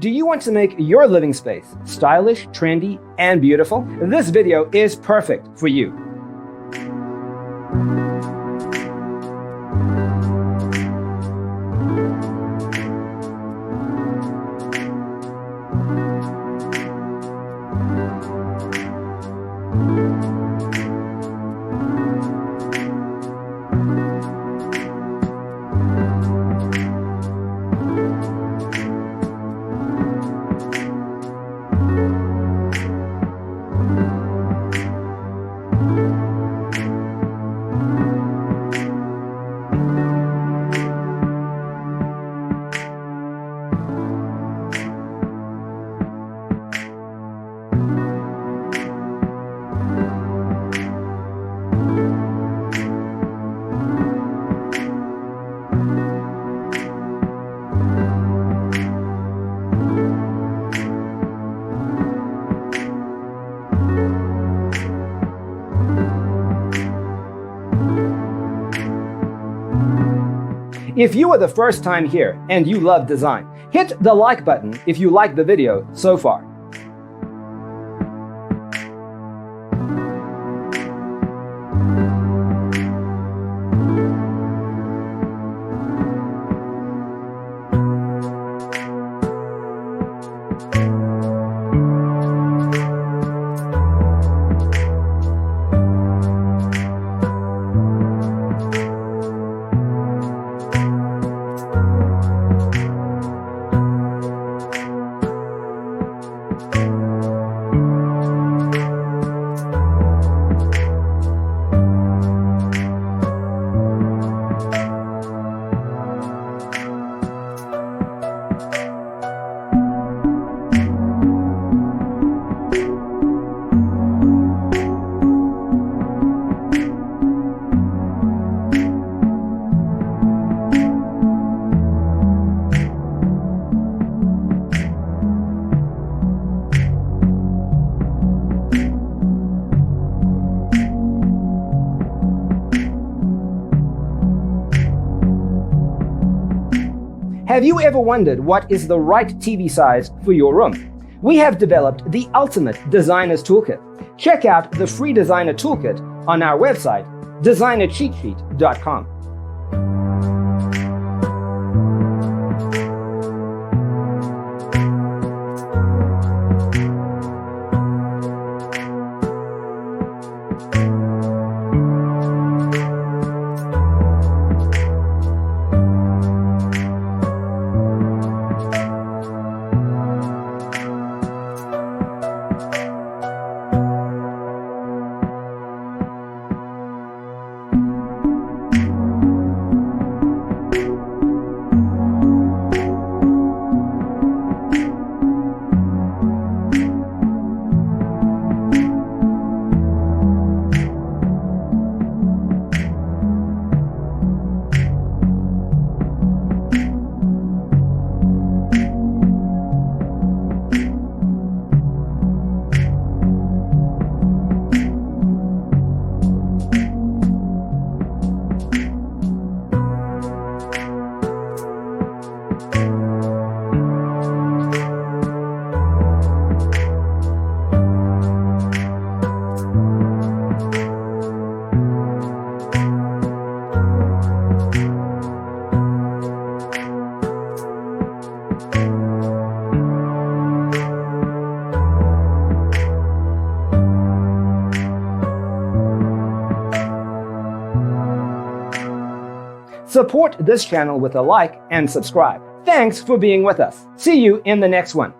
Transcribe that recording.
Do you want to make your living space stylish, trendy, and beautiful? This video is perfect for you. If you are the first time here and you love design, hit the like button if you like the video so far. Have you ever wondered what is the right TV size for your room? We have developed the ultimate designer's toolkit. Check out the free designer toolkit on our website, designercheatsheet.com. Support this channel with a like and subscribe. Thanks for being with us. See you in the next one.